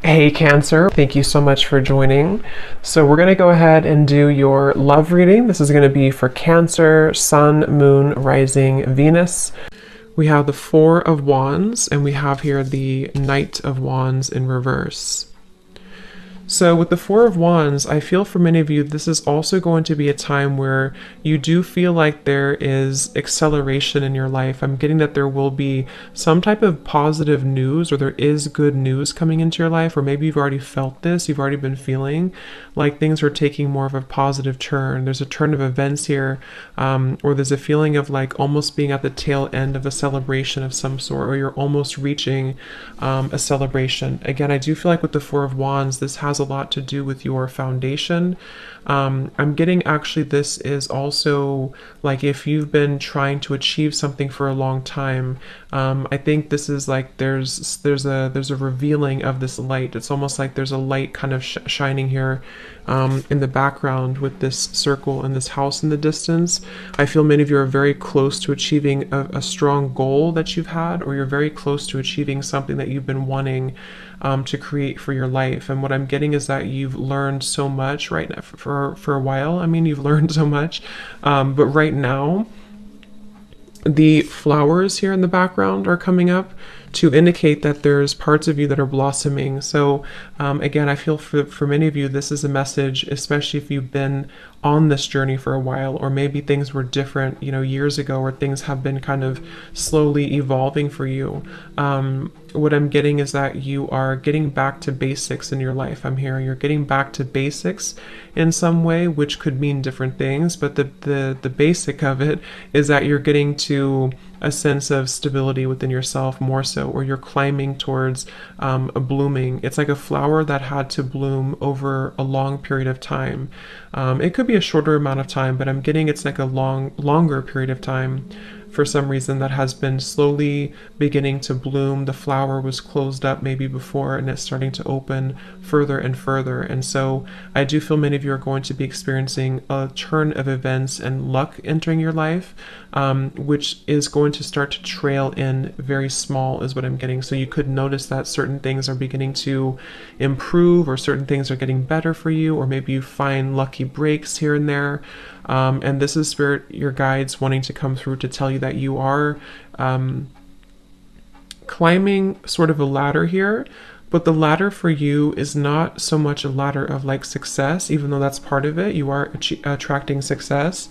Hey Cancer, thank you so much for joining. So we're going to go ahead and do your love reading. This is going to be for Cancer, Sun, Moon, Rising, Venus. We have the Four of Wands and we have here the Knight of Wands in reverse. So with the Four of Wands, I feel for many of you, this is also going to be a time where you do feel like there is acceleration in your life. I'm getting that there will be some type of positive news, or there is good news coming into your life, or maybe you've already felt this, you've already been feeling like things are taking more of a positive turn. There's a turn of events here, or there's a feeling of like almost being at the tail end of a celebration of some sort, or you're almost reaching a celebration. Again, I do feel like with the Four of Wands, this has a lot to do with your foundation. I'm getting actually this is also like if you've been trying to achieve something for a long time. I think this is like there's a revealing of this light. It's almost like there's a light kind of shining here in the background with this circle and this house in the distance. I feel many of you are very close to achieving a strong goal that you've had, or you're very close to achieving something that you've been wanting to create for your life. And what I'm getting is that you've learned so much right now for a while. I mean, you've learned so much, but right now, the flowers here in the background are coming up to indicate that there's parts of you that are blossoming. So again, I feel for many of you, this is a message, especially if you've been on this journey for a while, or maybe things were different, years ago, or things have been kind of slowly evolving for you. What I'm getting is that you are getting back to basics in your life. I'm hearing you're getting back to basics in some way, which could mean different things, but the basic of it is that you're getting to a sense of stability within yourself more so, or you're climbing towards a blooming. It's like a flower that had to bloom over a long period of time. It could be a shorter amount of time, but I'm getting it's like a longer period of time. For some reason that has been slowly beginning to bloom. The flower was closed up maybe before, and it's starting to open further and further. And so I do feel many of you are going to be experiencing a turn of events and luck entering your life, which is going to start to trail in very small is what I'm getting. So you could notice that certain things are beginning to improve, or certain things are getting better for you, or maybe you find lucky breaks here and there. And this is Spirit, your guides wanting to come through to tell you that you are climbing sort of a ladder here, but the ladder for you is not so much a ladder of like success, even though that's part of it. You are attracting success.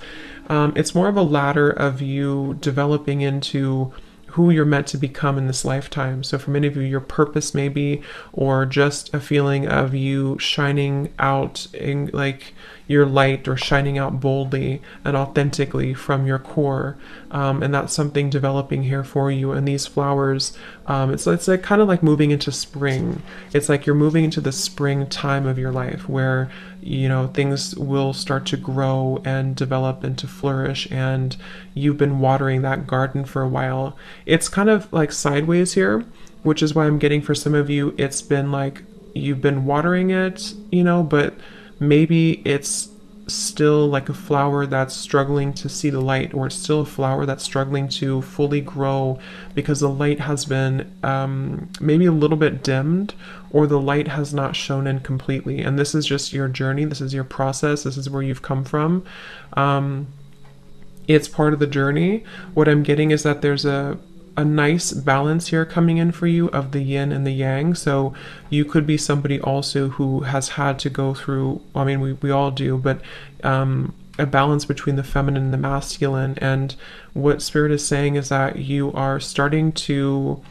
It's more of a ladder of you developing into who you're meant to become in this lifetime. So for many of you, your purpose maybe, or just a feeling of you shining out in like your light, or shining out boldly and authentically from your core. And that's something developing here for you. And these flowers, it's like kind of like moving into spring. It's like you're moving into the spring time of your life where, things will start to grow and develop and to flourish. And you've been watering that garden for a while. It's kind of like sideways here, which is why I'm getting for some of you, it's been like you've been watering it, but maybe it's still like a flower that's struggling to see the light, or it's still a flower that's struggling to fully grow because the light has been maybe a little bit dimmed, or the light has not shone in completely. And this is just your journey. This is your process. This is where you've come from. It's part of the journey. What I'm getting is that there's a nice balance here coming in for you of the yin and the yang. So you could be somebody also who has had to go through, I mean, we all do, but a balance between the feminine and the masculine. And what Spirit is saying is that you're starting to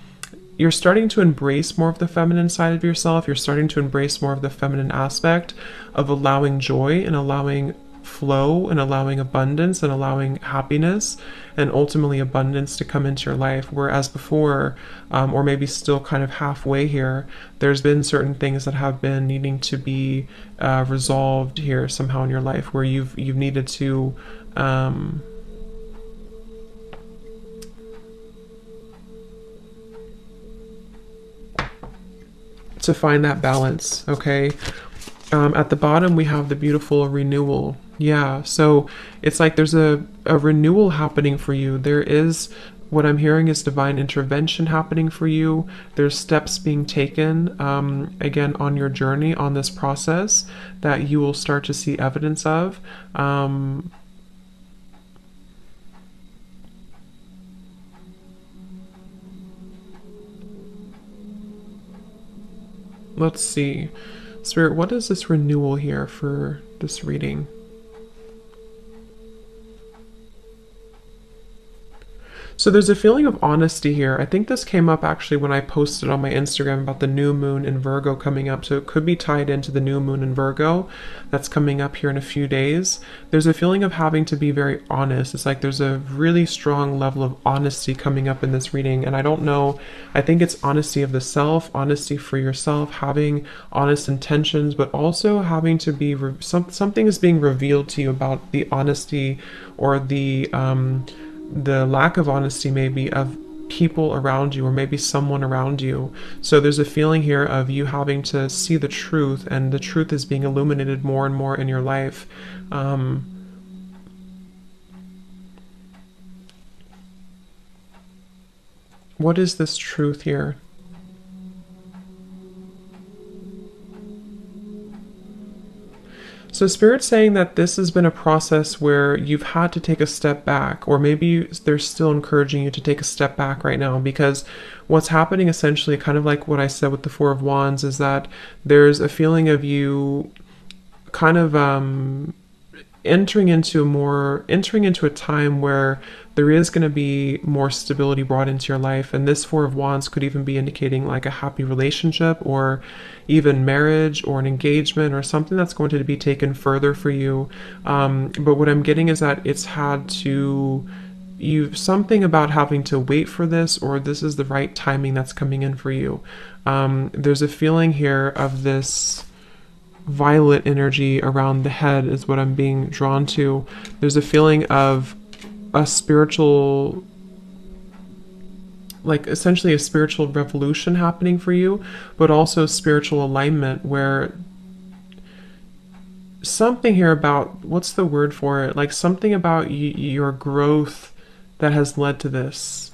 embrace more of the feminine side of yourself. You're starting to embrace more of the feminine aspect of allowing joy and allowing flow and allowing abundance and allowing happiness and ultimately abundance to come into your life. Whereas before, or maybe still kind of halfway here, there's been certain things that have been needing to be resolved here somehow in your life, where you've needed to find that balance. Okay. At the bottom, we have the beautiful renewal. Yeah, so it's like there's a renewal happening for you. There is What I'm hearing is divine intervention happening for you. There's steps being taken, again, on your journey, on this process, that you will start to see evidence of. Let's see. Spirit, what is this renewal here for this reading? So there's a feeling of honesty here. I think this came up actually when I posted on my Instagram about the new moon in Virgo coming up. So it could be tied into the new moon in Virgo that's coming up here in a few days. There's a feeling of having to be very honest. It's like there's a really strong level of honesty coming up in this reading. And I don't know, I think it's honesty of the self, honesty for yourself, having honest intentions, but also having to be, something is being revealed to you about the honesty or the lack of honesty maybe of people around you, or maybe someone around you. So there's a feeling here of you having to see the truth, and the truth is being illuminated more and more in your life. What is this truth here? So Spirit's saying that this has been a process where you've had to take a step back, or maybe they're still encouraging you to take a step back right now, because what's happening essentially, kind of like what I said with the Four of Wands, is that there's a feeling of you kind of entering into a time where there is going to be more stability brought into your life. And this Four of Wands could even be indicating like a happy relationship, or even marriage, or an engagement, or something that's going to be taken further for you. But what I'm getting is that it's had to, something about having to wait for this, or this is the right timing that's coming in for you. There's a feeling here of this violet energy around the head is what I'm being drawn to. There's a feeling of a spiritual, like essentially a spiritual revolution happening for you, but also spiritual alignment, where something here about, what's the word for it? Like something about your growth that has led to this.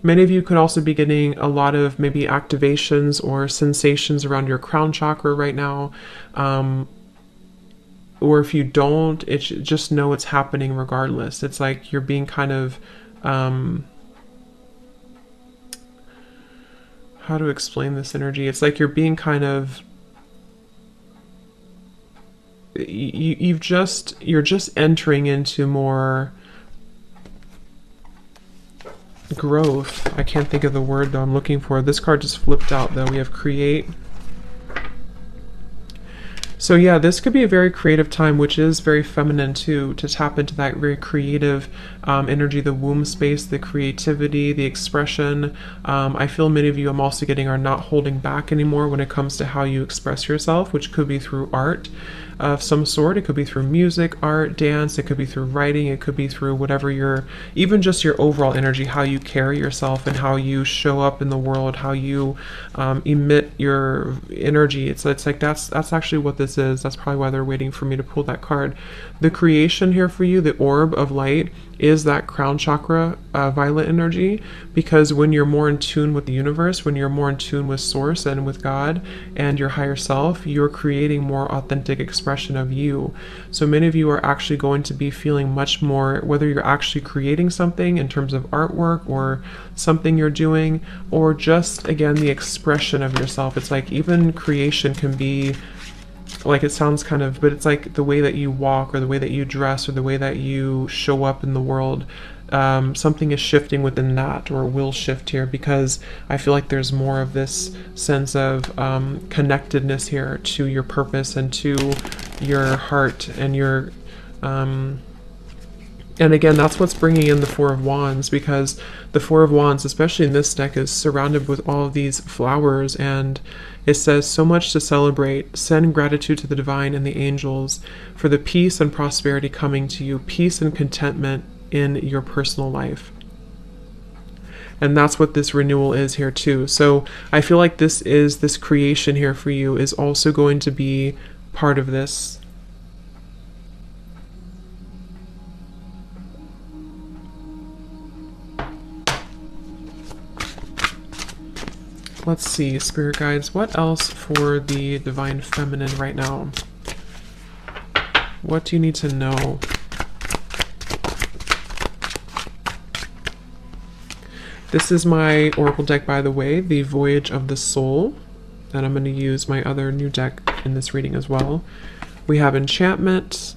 Many of you could also be getting a lot of maybe activations or sensations around your crown chakra right now. Or if you don't, it's just know it's happening regardless. It's like you're being kind of, how to explain this energy? It's like you're being kind of, you're just entering into more growth. I can't think of the word though I'm looking for. This card just flipped out though. We have create. So yeah, this could be a very creative time, which is very feminine too, to tap into that very creative energy, the womb space, the creativity, the expression. I feel many of you, I'm also getting, are not holding back anymore when it comes to how you express yourself, which could be through art of some sort. It could be through music, art, dance. It could be through writing. It could be through whatever your, even just your overall energy, how you carry yourself and how you show up in the world, how you emit your energy. It's like that's actually what this is. That's probably why they're waiting for me to pull that card. The creation here for you, the orb of light, is that crown chakra violet energy, because when you're more in tune with the universe, when you're more in tune with source and with God and your higher self, you're creating more authentic expression of you. So many of you are actually going to be feeling much more, whether you're actually creating something in terms of artwork or something you're doing, or just again the expression of yourself. It's like even creation can be, like, it sounds kind of, but it's like the way that you walk, or the way that you dress, or the way that you show up in the world. Something is shifting within that, or will shift here, because I feel like there's more of this sense of connectedness here to your purpose and to your heart and your and again, that's what's bringing in the Four of Wands, because the Four of Wands, especially in this deck, is surrounded with all of these flowers, and it says, so much to celebrate. Send gratitude to the divine and the angels for the peace and prosperity coming to you, peace and contentment in your personal life. And that's what this renewal is here too. So I feel like this creation here for you is also going to be part of this. Let's see, spirit guides, what else for the divine feminine right now? What do you need to know? This is my oracle deck, by the way, the Voyage of the Soul. And I'm going to use my other new deck in this reading as well. We have enchantment.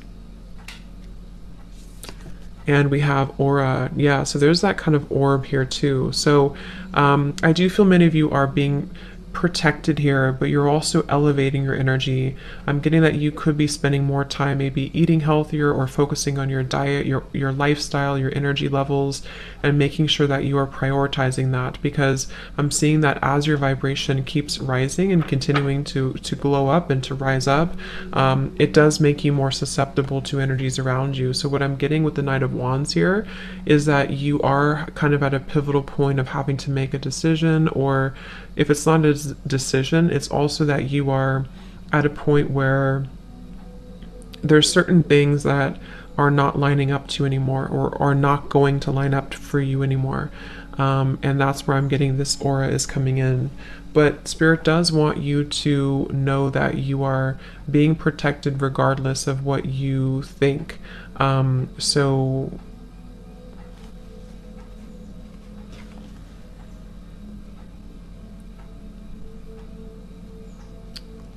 And we have aura. Yeah, so there's that kind of orb here too. So I do feel many of you are being protected here, but you're also elevating your energy. I'm getting that you could be spending more time maybe eating healthier or focusing on your diet, your lifestyle, your energy levels, and making sure that you are prioritizing that, because I'm seeing that as your vibration keeps rising and continuing to glow up and to rise up, it does make you more susceptible to energies around you. So what I'm getting with the Knight of Wands here is that you are kind of at a pivotal point of having to make a decision, or if it's not a decision, it's also that you are at a point where there's certain things that are not lining up to you anymore, or are not going to line up for you anymore. And that's where I'm getting this aura is coming in. But Spirit does want you to know that you are being protected regardless of what you think. So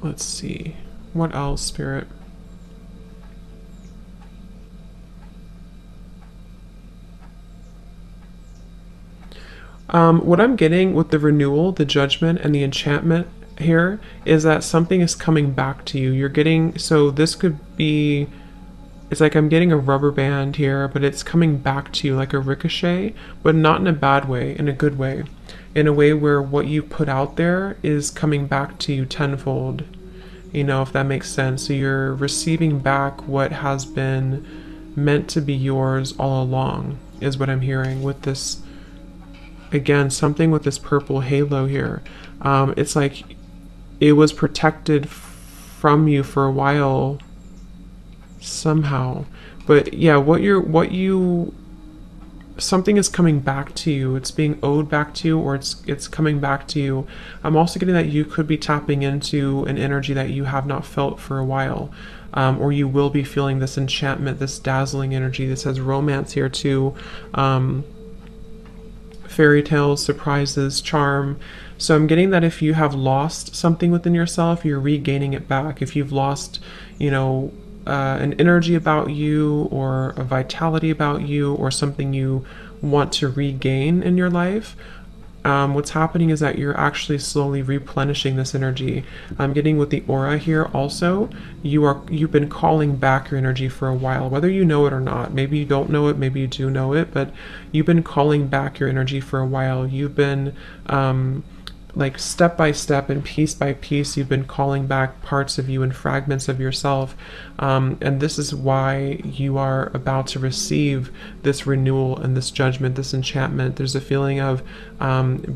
let's see, what else, Spirit? What I'm getting with the renewal, the judgment, and the enchantment here is that something is coming back to you. You're getting, so this could be, it's like I'm getting a rubber band here, but it's coming back to you like a ricochet, but not in a bad way, in a good way. In a way where what you put out there is coming back to you tenfold, you know, if that makes sense. So you're receiving back what has been meant to be yours all along, is what I'm hearing with this. Again, something with this purple halo here. It's like it was protected from you for a while somehow. But yeah, something is coming back to you. It's being owed back to you, or it's coming back to you. I'm also getting that you could be tapping into an energy that you have not felt for a while. Or you will be feeling this enchantment, this dazzling energy. This has romance here too. Fairy tales, surprises, charm. So I'm getting that if you have lost something within yourself, you're regaining it back. If you've lost, you know, an energy about you, or a vitality about you, or something you want to regain in your life, what's happening is that you're actually slowly replenishing this energy. I'm getting with the aura here also, you've been calling back your energy for a while, whether you know it or not. Maybe you don't know it, maybe you do know it, but you've been calling back your energy for a while. You've been like step by step and piece by piece, you've been calling back parts of you and fragments of yourself. And this is why you are about to receive this renewal and this judgment, this enchantment. There's a feeling of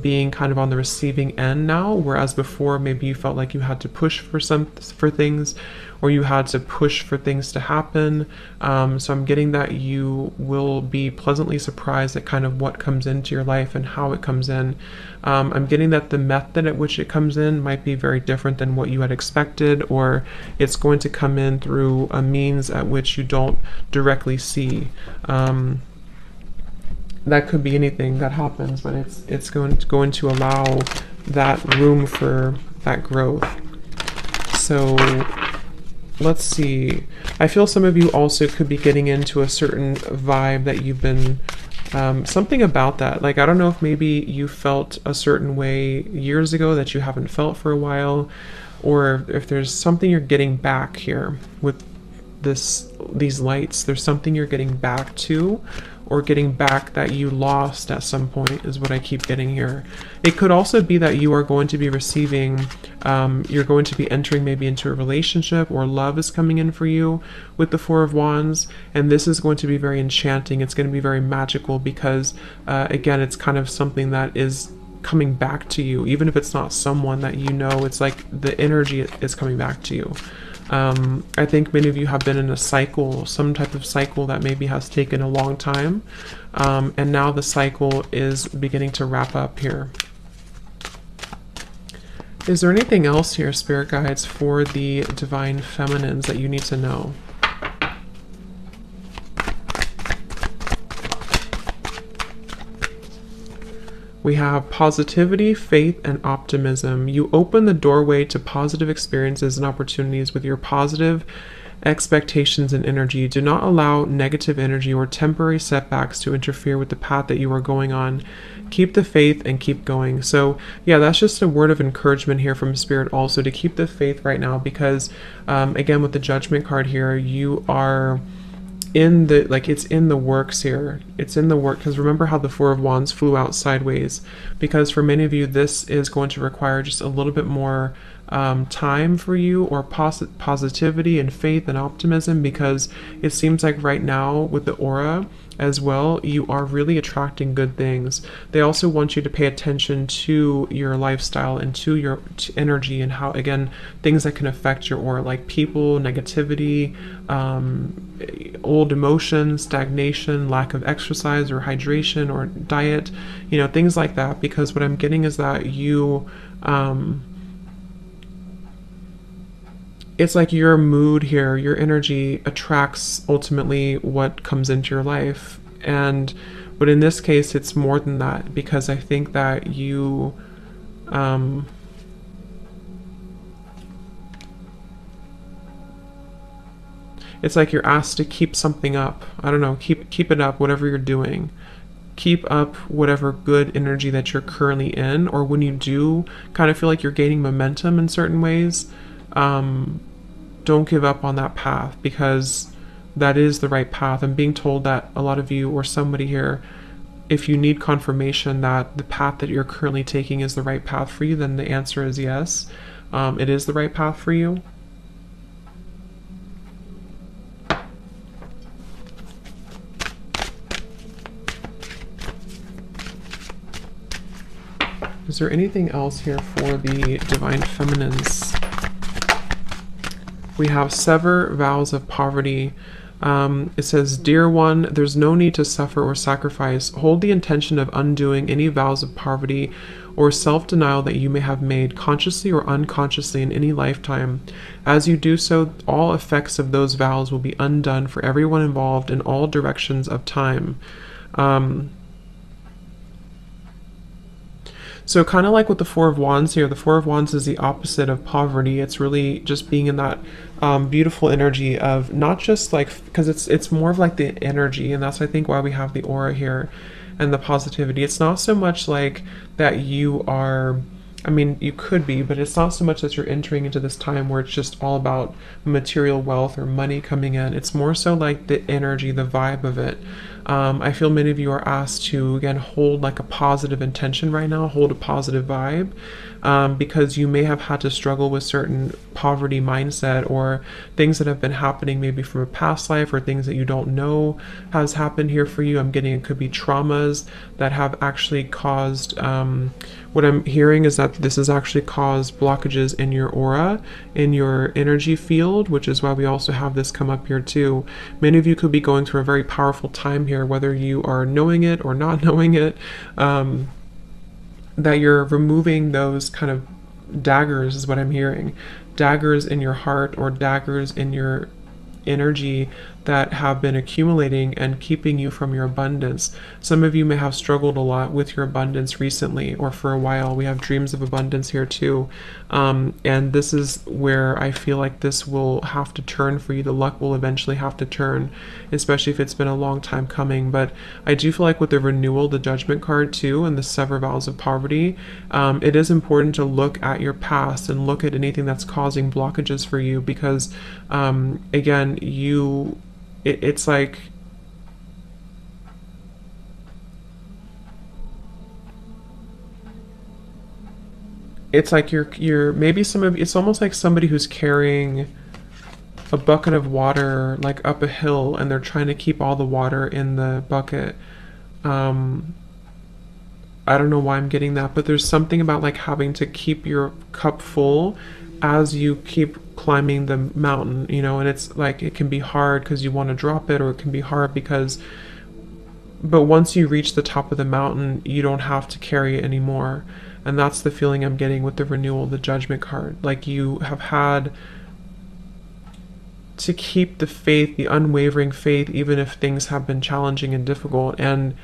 being kind of on the receiving end now, whereas before maybe you felt like you had to push for things, or you had to push for things to happen. So I'm getting that you will be pleasantly surprised at kind of what comes into your life and how it comes in. I'm getting that the method at which it comes in might be very different than what you had expected, or it's going to come in through a means at which you don't directly see. That could be anything that happens, but it's going to allow that room for that growth. So let's see. I feel some of you also could be getting into a certain vibe that you've been, something about that. Like, I don't know if maybe you felt a certain way years ago that you haven't felt for a while, or if there's something you're getting back here with these lights. There's something you're getting back to, or getting back that you lost at some point, is what I keep getting here. It could also be that you are going to be receiving, you're going to be entering maybe into a relationship, or love is coming in for you with the Four of Wands, and this is going to be very enchanting. It's going to be very magical, because again, it's kind of something that is coming back to you. Even if it's not someone that you know, it's like the energy is coming back to you. I think many of you have been in a cycle, some type of cycle that maybe has taken a long time, and now the cycle is beginning to wrap up here. Is there anything else here, spirit guides, for the divine feminines that you need to know? We have positivity, faith, and optimism. You open the doorway to positive experiences and opportunities with your positive expectations and energy. Do not allow negative energy or temporary setbacks to interfere with the path that you are going on. Keep the faith and keep going. So yeah, that's just a word of encouragement here from Spirit also to keep the faith right now, because again, with the Judgment card here, you are in the, like, it's in the works here. It's in the work, because remember how the Four of Wands flew out sideways, because for many of you this is going to require just a little bit more time for you, or positivity and faith and optimism, because it seems like right now with the aura as well, you are really attracting good things. They also want you to pay attention to your lifestyle and to your energy, and how, again, things that can affect your aura, like people, negativity, old emotions, stagnation, lack of exercise or hydration or diet, you know, things like that. Because what I'm getting is that you it's like your mood here, your energy attracts ultimately what comes into your life. And but in this case it's more than that, because I think that you it's like you're asked to keep something up. I don't know, keep it up, whatever you're doing. Keep up whatever good energy that you're currently in, or when you do kind of feel like you're gaining momentum in certain ways, don't give up on that path, because that is the right path. I'm being told that a lot of you, or somebody here, if you need confirmation that the path that you're currently taking is the right path for you, then the answer is yes. It is the right path for you. Is there anything else here for the divine feminines? We have sever vows of poverty. It says, dear one, there's no need to suffer or sacrifice. Hold the intention of undoing any vows of poverty or self-denial that you may have made, consciously or unconsciously, in any lifetime. As you do so, all effects of those vows will be undone for everyone involved in all directions of time. So kind of like with the Four of Wands here, the Four of Wands is the opposite of poverty. It's really just being in that beautiful energy of not just like, because it's more of like the energy, and that's, I think, why we have the aura here and the positivity. It's not so much like that you are, I mean, you could be, but it's not so much that you're entering into this time where it's just all about material wealth or money coming in. It's more so like the energy, the vibe of it. I feel many of you are asked to, again, hold like a positive intention right now, hold a positive vibe, because you may have had to struggle with certain poverty mindset, or things that have been happening maybe from a past life, or things that you don't know has happened here for you. I'm getting it could be traumas that have actually caused, what I'm hearing is that this has actually caused blockages in your aura, in your energy field, which is why we also have this come up here too. Many of you could be going through a very powerful time here, whether you are knowing it or not knowing it, that you're removing those kind of daggers, is what I'm hearing. Daggers in your heart, or daggers in your energy that have been accumulating and keeping you from your abundance. Some of you may have struggled a lot with your abundance recently, or for a while. We have dreams of abundance here too, and this is where I feel like this will have to turn for you. The luck will eventually have to turn, especially if it's been a long time coming. But I do feel like with the renewal, the Judgment card too, and the sever vows of poverty, it is important to look at your past and look at anything that's causing blockages for you, because again, it's like you're maybe it's almost like somebody who's carrying a bucket of water like up a hill, and they're trying to keep all the water in the bucket. I don't know why I'm getting that, but there's something about like having to keep your cup full as you keep climbing the mountain, you know. And it's like it can be hard because you want to drop it, or it can be hard but once you reach the top of the mountain, you don't have to carry it anymore. And that's the feeling I'm getting with the renewal, the Judgment card. Like you have had to keep the faith, the unwavering faith, even if things have been challenging and difficult. And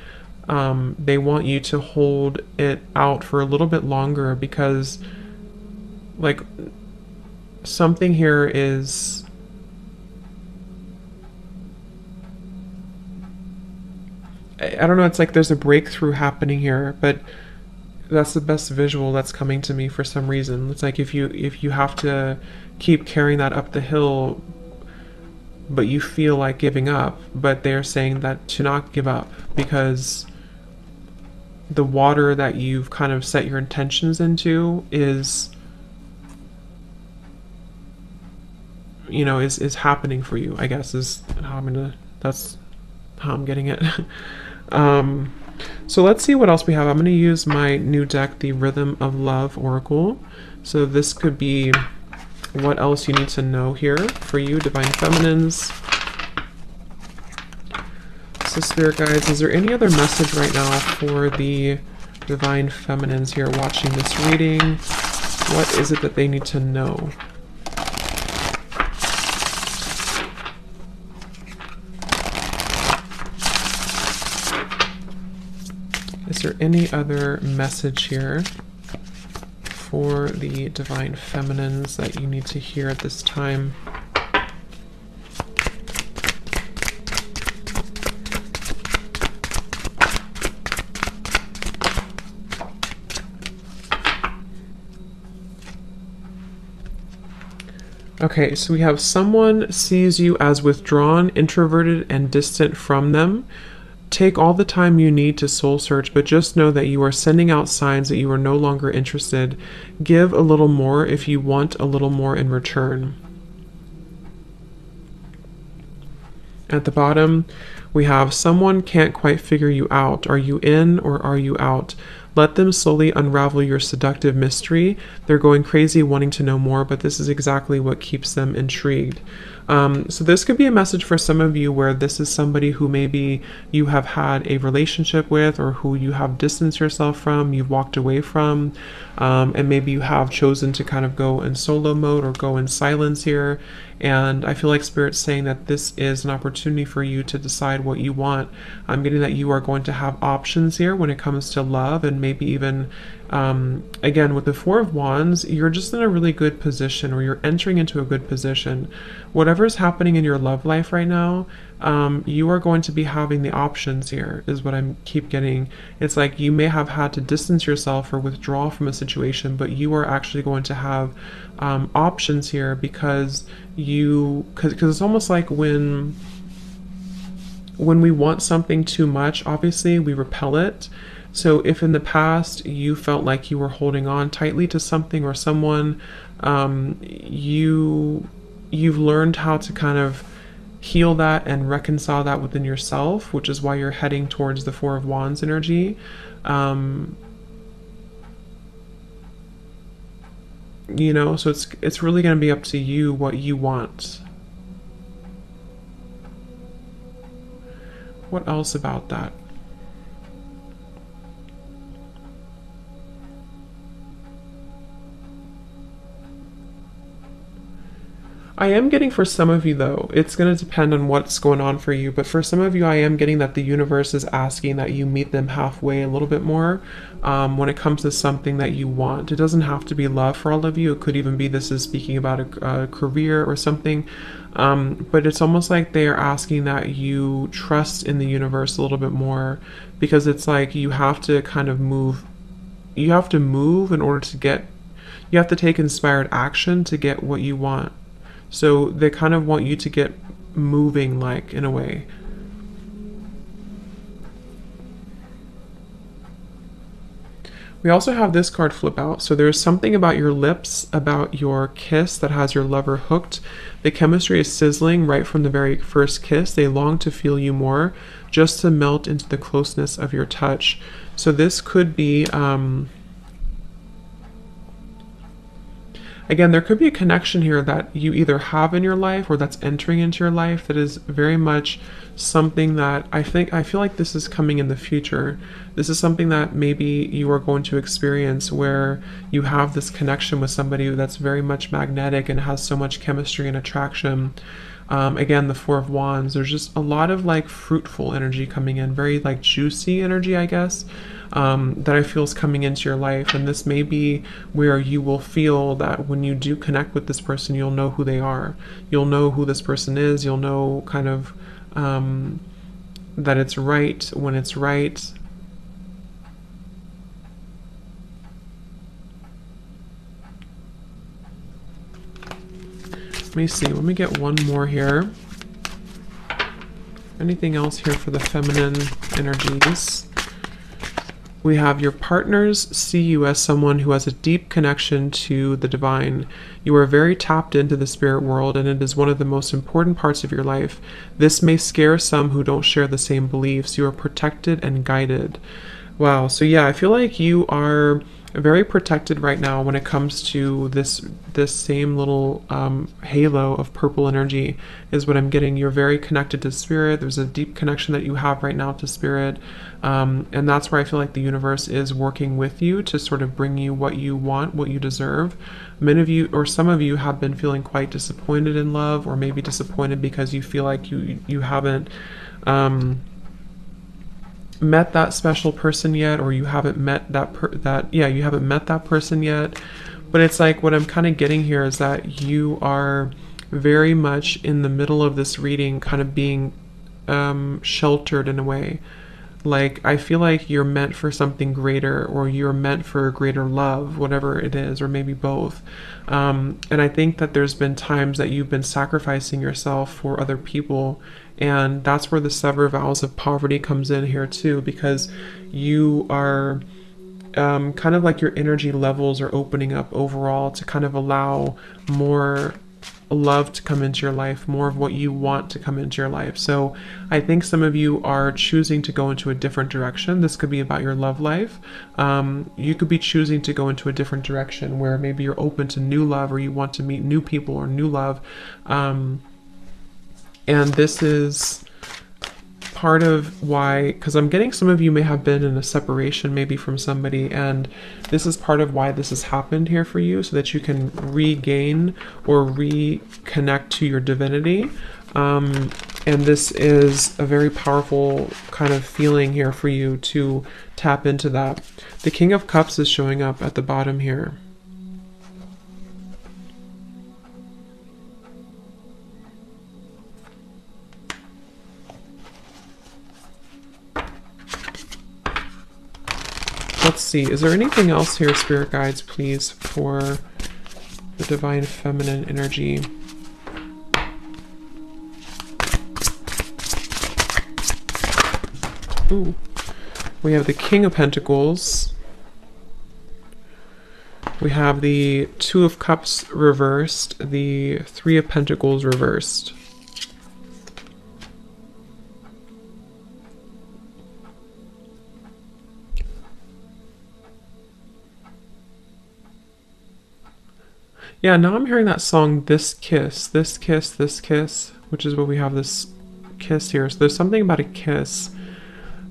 they want you to hold it out for a little bit longer, because like something here is, I don't know, it's like there's a breakthrough happening here, but that's the best visual that's coming to me for some reason. It's like if you have to keep carrying that up the hill, but you feel like giving up, but they're saying that to not give up, because the water that you've kind of set your intentions into is, you know, is happening for you, I guess, is how that's how I'm getting it. So let's see what else we have. I'm going to use my new deck, the Rhythm of Love Oracle. So this could be what else you need to know here for you, Divine Feminines. So Spirit Guides, is there any other message right now for the Divine Feminines here watching this reading? What is it that they need to know? Is there any other message here for the Divine Feminines that you need to hear at this time? Okay, so we have someone sees you as withdrawn, introverted, and distant from them. Take all the time you need to soul search, but just know that you are sending out signs that you are no longer interested. Give a little more if you want a little more in return. At the bottom, we have someone can't quite figure you out. Are you in or are you out? Let them slowly unravel your seductive mystery. They're going crazy wanting to know more, but this is exactly what keeps them intrigued. So this could be a message for some of you where this is somebody who maybe you have had a relationship with, or who you have distanced yourself from, you've walked away from, and maybe you have chosen to kind of go in solo mode or go in silence here. And I feel like Spirit's saying that this is an opportunity for you to decide what you want. I'm getting that you are going to have options here when it comes to love, and maybe even, again, with the Four of Wands, you're just in a really good position, or you're entering into a good position. Whatever's happening in your love life right now, you are going to be having the options here, is what I keep getting. It's like you may have had to distance yourself or withdraw from a situation, but you are actually going to have options here, because it's almost like when we want something too much, obviously we repel it. So if in the past you felt like you were holding on tightly to something or someone, you've learned how to kind of heal that and reconcile that within yourself, which is why you're heading towards the Four of Wands energy. You know, so it's really going to be up to you what you want. What else about that? I am getting, for some of you though, it's going to depend on what's going on for you, but for some of you, I am getting that the universe is asking that you meet them halfway a little bit more when it comes to something that you want. It doesn't have to be love for all of you. It could even be this is speaking about a career or something, but it's almost like they are asking that you trust in the universe a little bit more, because it's like you have to kind of move. You have to move in order to get, you have to take inspired action to get what you want. So they kind of want you to get moving, like, in a way. We also have this card flip out. So there's something about your lips, about your kiss, that has your lover hooked. The chemistry is sizzling right from the very first kiss. They long to feel you more, just to melt into the closeness of your touch. So this could be again, there could be a connection here that you either have in your life or that's entering into your life that is very much something that I feel like this is coming in the future. This is something that maybe you are going to experience, where you have this connection with somebody that's very much magnetic and has so much chemistry and attraction. Again, the Four of Wands, there's just a lot of like fruitful energy coming in, very like juicy energy, I guess, that I feel is coming into your life. And this may be where you will feel that when you do connect with this person, you'll know who they are. You'll know who this person is. You'll know kind of that it's right when it's right. Let me see. Let me get one more here. Anything else here for the feminine energies? We have your partners see you as someone who has a deep connection to the divine. You are very tapped into the spirit world, and it is one of the most important parts of your life. This may scare some who don't share the same beliefs. You are protected and guided. Wow. So yeah, I feel like you are very protected right now when it comes to this same little halo of purple energy is what I'm getting. You're very connected to spirit. There's a deep connection that you have right now to spirit, and that's where I feel like the universe is working with you to sort of bring you what you want, what you deserve. Many of you, or some of you, have been feeling quite disappointed in love, or maybe disappointed because you feel like you haven't met that special person yet, or you haven't met you haven't met that person yet. But it's like, what I'm kind of getting here is that you are very much in the middle of this reading, kind of being sheltered in a way. Like, I feel like you're meant for something greater, or you're meant for greater love, whatever it is, or maybe both. And I think that there's been times that you've been sacrificing yourself for other people. And that's where the sever vows of poverty comes in here too, because you are kind of like your energy levels are opening up overall to kind of allow more love to come into your life, more of what you want to come into your life. So I think some of you are choosing to go into a different direction. This could be about your love life. You could be choosing to go into a different direction where maybe you're open to new love, or you want to meet new people or new love. And this is part of why, because I'm getting some of you may have been in a separation maybe from somebody, and this is part of why this has happened here for you, so that you can regain or reconnect to your divinity. And this is a very powerful kind of feeling here for you to tap into that. The King of Cups is showing up at the bottom here. Let's see, is there anything else here, Spirit Guides, please, for the Divine Feminine energy? Ooh. We have the King of Pentacles. We have the Two of Cups reversed, the Three of Pentacles reversed. Yeah, now I'm hearing that song, This Kiss, This Kiss, This Kiss, which is what we have, this kiss here. So there's something about a kiss.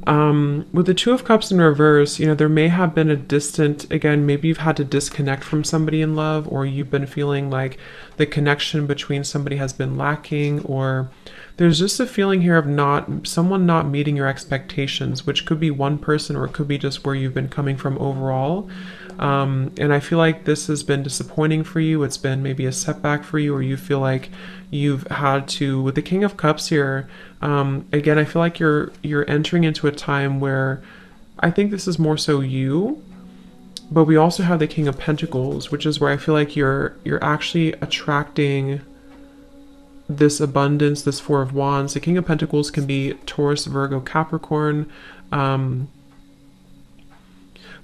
With the Two of Cups in reverse, you know, there may have been a distant, again, maybe you've had to disconnect from somebody in love, or you've been feeling like the connection between somebody has been lacking, or there's just a feeling here of someone not meeting your expectations, which could be one person, or it could be just where you've been coming from overall. And I feel like this has been disappointing for you. It's been maybe a setback for you, or you feel like you've had to, with the King of Cups here, again, I feel like you're entering into a time where I think this is more so you, but we also have the King of Pentacles, which is where I feel like you're actually attracting this abundance, this Four of Wands. The King of Pentacles can be Taurus, Virgo, Capricorn,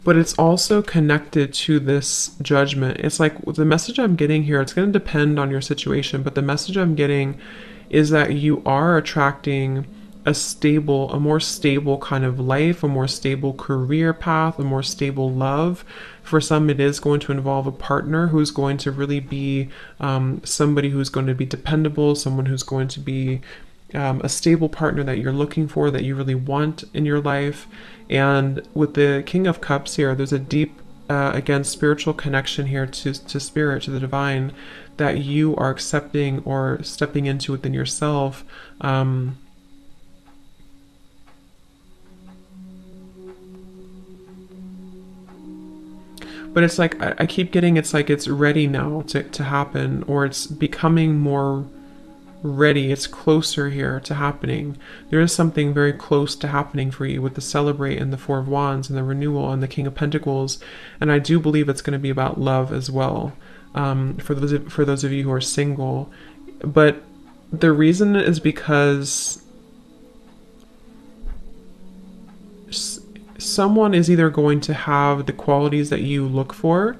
but it's also connected to this Judgment. It's like the message I'm getting here, it's going to depend on your situation, but the message I'm getting is that you are attracting a more stable kind of life, a more stable career path, a more stable love. For some, it is going to involve a partner who's going to really be somebody who's going to be dependable, someone who's going to be a stable partner that you're looking for, that you really want in your life. And with the King of Cups here, there's a deep, again, spiritual connection here to spirit, to the divine, that you are accepting or stepping into within yourself. But it's like, I keep getting, it's like it's ready now to happen, or it's becoming more ready. It's closer here to happening. There is something very close to happening for you with the Celebrate and the Four of Wands and the Renewal and the King of Pentacles. And I do believe it's going to be about love as well, for those of you who are single. But the reason is because someone is either going to have the qualities that you look for,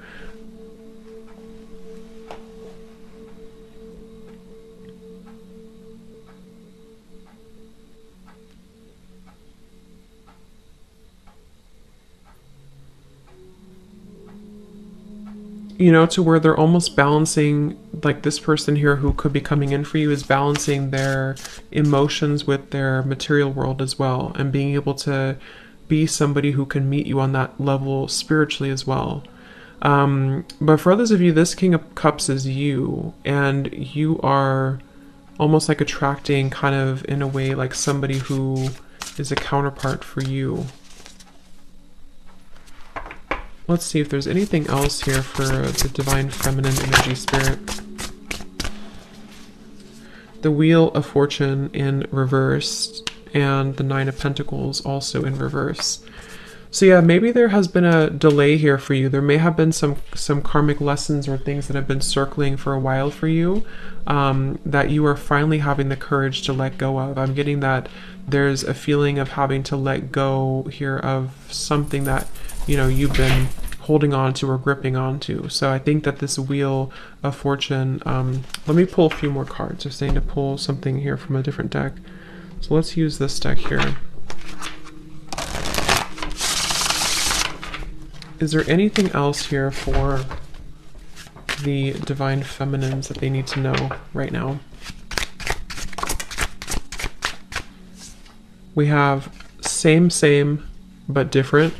you know, to where they're almost balancing, like this person here who could be coming in for you is balancing their emotions with their material world as well, and being able to be somebody who can meet you on that level spiritually as well. But for others of you, this King of Cups is you, and you are almost like attracting, kind of in a way, like somebody who is a counterpart for you. Let's see if there's anything else here for the Divine Feminine Energy Spirit. The Wheel of Fortune in reverse, and the Nine of Pentacles also in reverse. So yeah, maybe there has been a delay here for you. There may have been some karmic lessons or things that have been circling for a while for you, that you are finally having the courage to let go of. I'm getting that there's a feeling of having to let go here of something that, you know, you've been holding on to or gripping onto. So I think that this Wheel of Fortune, let me pull a few more cards. They're saying to pull something here from a different deck. So let's use this deck here. Is there anything else here for the Divine Feminines that they need to know right now? We have same, but different.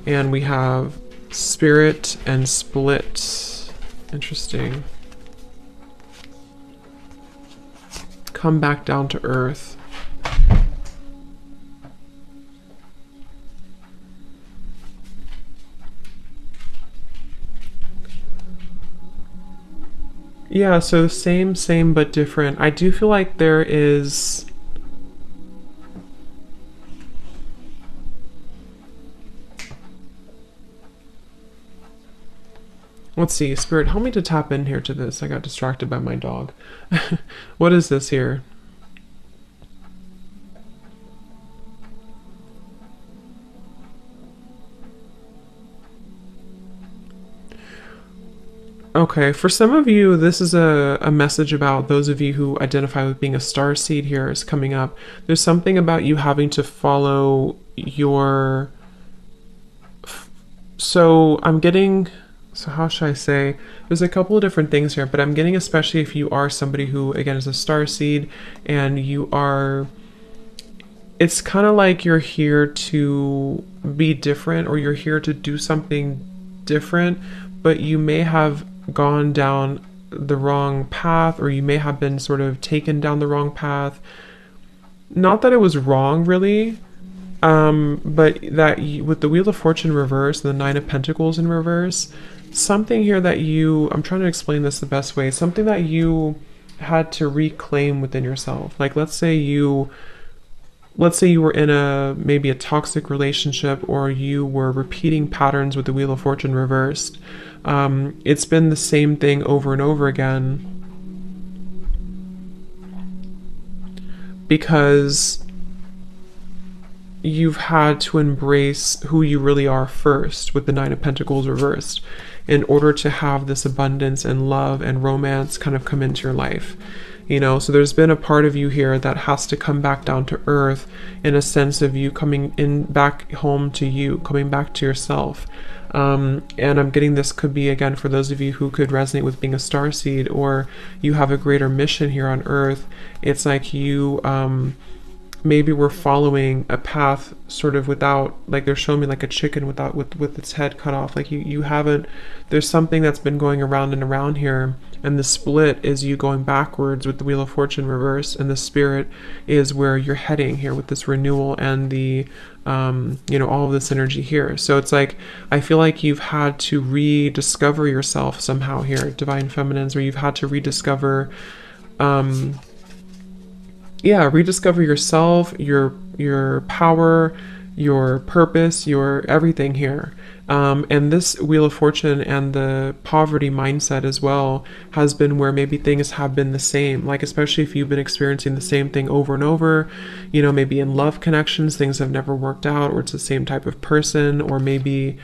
And we have Spirit and Split. Interesting. Come back down to earth. Yeah, so same, but different. I do feel like there is... Let's see, Spirit, help me to tap in here to this. I got distracted by my dog. What is this here? Okay, for some of you, this is a message about those of you who identify with being a star seed here is coming up. There's something about you having to follow your... So I'm getting... So how should I say? There's a couple of different things here, but I'm getting, especially if you are somebody who, again, is a star seed and you are... It's kind of like you're here to be different, or you're here to do something different, but you may have gone down the wrong path, or you may have been sort of taken down the wrong path. Not that it was wrong, really, but that with the Wheel of Fortune reverse and the Nine of Pentacles in reverse, something here that you, I'm trying to explain this the best way, something that you had to reclaim within yourself. Like, let's say you were in maybe a toxic relationship, or you were repeating patterns with the Wheel of Fortune reversed. It's been the same thing over and over again because you've had to embrace who you really are first with the Nine of Pentacles reversed, in order to have this abundance and love and romance kind of come into your life. you know. So there's been a part of you here that has to come back down to earth, in a sense of you coming in back home to you, coming back to yourself. And I'm getting this could be, again, for those of you who could resonate with being a starseed, or you have a greater mission here on earth. It's like you maybe we're following a path sort of without, like they're showing me like a chicken without with its head cut off. Like you haven't, there's something that's been going around and around here, and the split is you going backwards with the Wheel of Fortune reverse, and the Spirit is where you're heading here with this renewal and the you know, all of this energy here. So it's like I feel like you've had to rediscover yourself somehow here, Divine Feminines, where you've had to rediscover rediscover yourself, your power, your purpose, your everything here. And this Wheel of Fortune and the poverty mindset as well has been where maybe things have been the same, like especially if you've been experiencing the same thing over and over, you know, maybe in love connections things have never worked out, or it's the same type of person, or maybe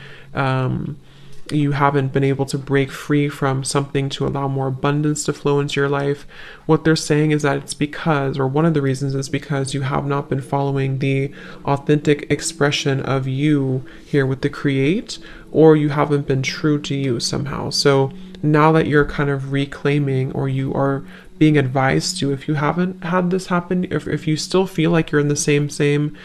you haven't been able to break free from something to allow more abundance to flow into your life. What they're saying is that it's because, or one of the reasons is because you have not been following the authentic expression of you here with the create, or you haven't been true to you somehow. So now that you're kind of reclaiming, or you are being advised to, if you haven't had this happen, if you still feel like you're in the same,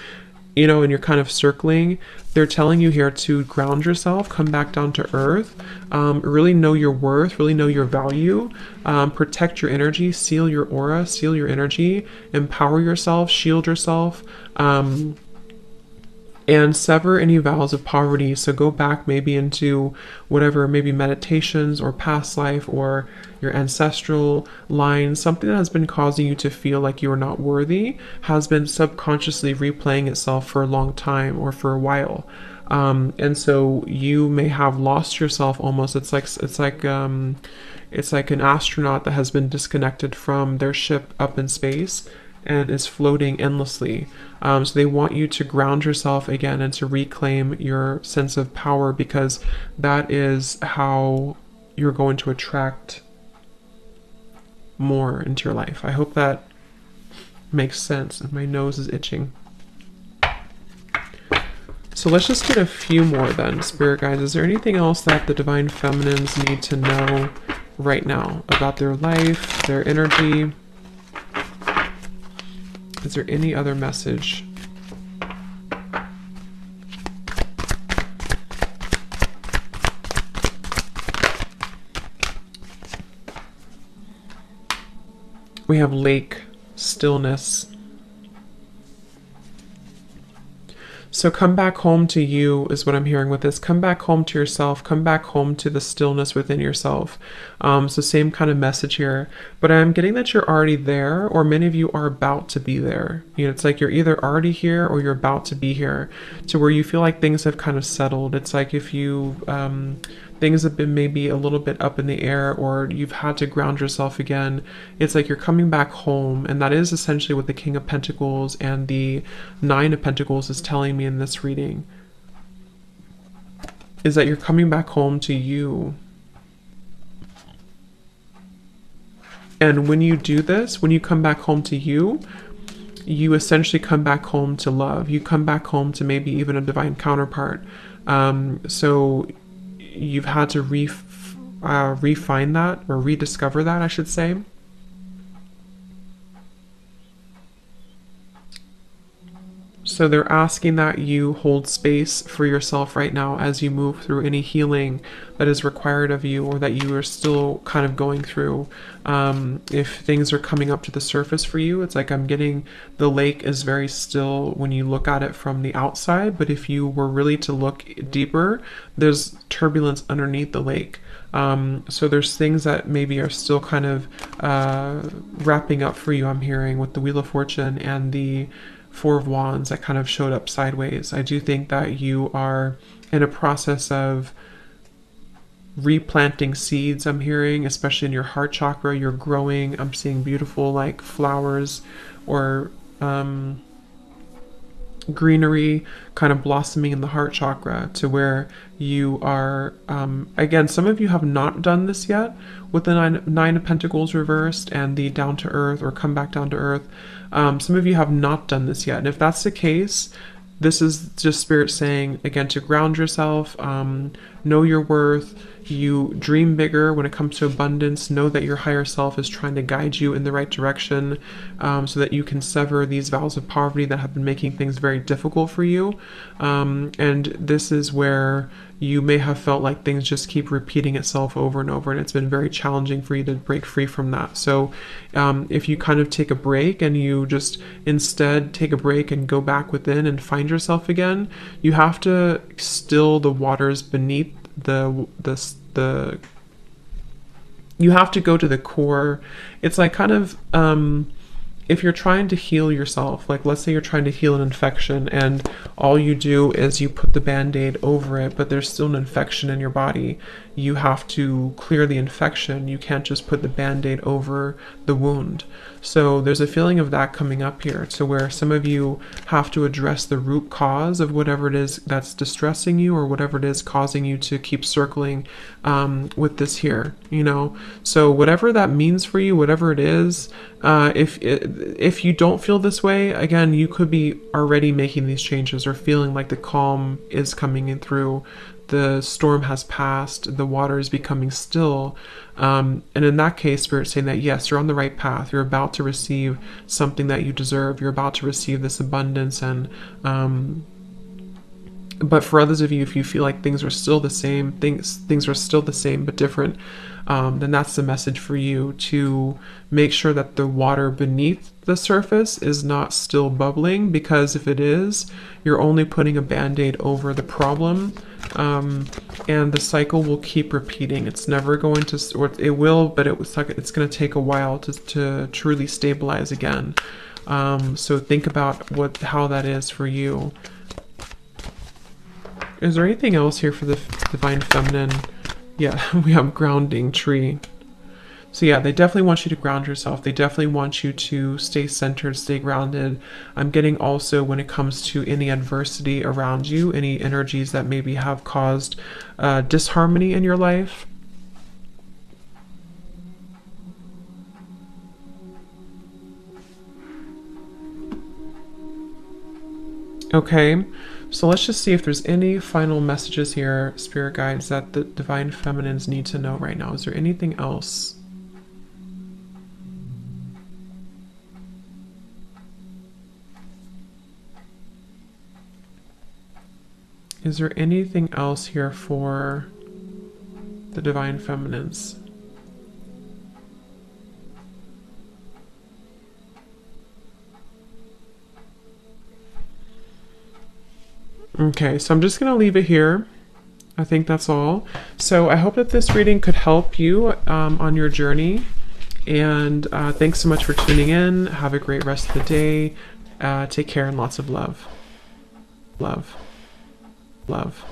you know, and you're kind of circling, they're telling you here to ground yourself, come back down to earth, really know your worth, really know your value, protect your energy, seal your aura, seal your energy, empower yourself, shield yourself, and sever any vows of poverty. So go back maybe into whatever, maybe meditations or past life or your ancestral line, something that has been causing you to feel like you are not worthy, has been subconsciously replaying itself for a long time or for a while. And so you may have lost yourself almost. It's like an astronaut that has been disconnected from their ship up in space and is floating endlessly. So they want you to ground yourself again and to reclaim your sense of power, because that is how you're going to attract more into your life. I hope that makes sense. My nose is itching. So let's just get a few more then, Spirit guides. Is there anything else that the Divine Feminines need to know right now about their life, their energy? Is there any other message? We have lake, stillness. So come back home to you is what I'm hearing with this. Come back home to yourself. Come back home to the stillness within yourself. So same kind of message here. But I'm getting that you're already there, or many of you are about to be there. You know, it's like you're either already here or you're about to be here, to where you feel like things have kind of settled. It's like if you things have been maybe a little bit up in the air, or you've had to ground yourself again. It's like you're coming back home, and that is essentially what the King of Pentacles and the Nine of Pentacles is telling me in this reading, is that you're coming back home to you. And when you do this, when you come back home to you, you essentially come back home to love. You come back home to maybe even a divine counterpart. So you've had to refine that, or rediscover that, I should say. So they're asking that you hold space for yourself right now as you move through any healing that is required of you, or that you are still kind of going through. If things are coming up to the surface for you, it's like I'm getting the lake is very still when you look at it from the outside, but if you were really to look deeper, there's turbulence underneath the lake. So there's things that maybe are still kind of wrapping up for you, I'm hearing, with the Wheel of Fortune and the Four of Wands that kind of showed up sideways. I do think that you are in a process of replanting seeds, I'm hearing, especially in your heart chakra. You're growing. I'm seeing beautiful like flowers, or greenery kind of blossoming in the heart chakra, to where you are, again, some of you have not done this yet with the nine of Pentacles reversed and the down to earth or come back down to earth. Some of you have not done this yet. And if that's the case, this is just Spirit saying, again, to ground yourself, know your worth. You dream bigger when it comes to abundance. Know that your higher self is trying to guide you in the right direction, so that you can sever these vows of poverty that have been making things very difficult for you. And this is where you may have felt like things just keep repeating itself over and over, and it's been very challenging for you to break free from that. So if you kind of take a break and you just instead take a break and go back within and find yourself again, you have to still the waters beneath the you have to go to the core. It's like kind of if you're trying to heal yourself, like let's say you're trying to heal an infection and all you do is you put the band-aid over it, but there's still an infection in your body. You have to clear the infection. You can't just put the band-aid over the wound. So there's a feeling of that coming up here, to where some of you have to address the root cause of whatever it is that's distressing you, or whatever it is causing you to keep circling with this here, you know. So whatever that means for you, whatever it is, if you don't feel this way, again, you could be already making these changes or feeling like the calm is coming in through. The storm has passed, the water is becoming still. And in that case, Spirit's saying that yes, you're on the right path. You're about to receive something that you deserve. You're about to receive this abundance. And but for others of you, if you feel like things are still the same, things are still the same but different, then that's the message for you, to make sure that the water beneath the surface is not still bubbling, because if it is, you're only putting a band-aid over the problem, and the cycle will keep repeating. It's never going to, or it will, but it's going to take a while to truly stabilize again. So think about how that is for you. Is there anything else here for the Divine Feminine? Yeah, we have grounding tree. So yeah, they definitely want you to ground yourself. They definitely want you to stay centered, stay grounded. I'm getting also, when it comes to any adversity around you, any energies that maybe have caused disharmony in your life. Okay. So let's just see if there's any final messages here, Spirit Guides, that the Divine Feminines need to know right now. Is there anything else? Is there anything else here for the Divine Feminines? Okay, so I'm just going to leave it here. I think that's all. So I hope that this reading could help you on your journey. And thanks so much for tuning in. Have a great rest of the day. Take care and lots of love. Love. Love.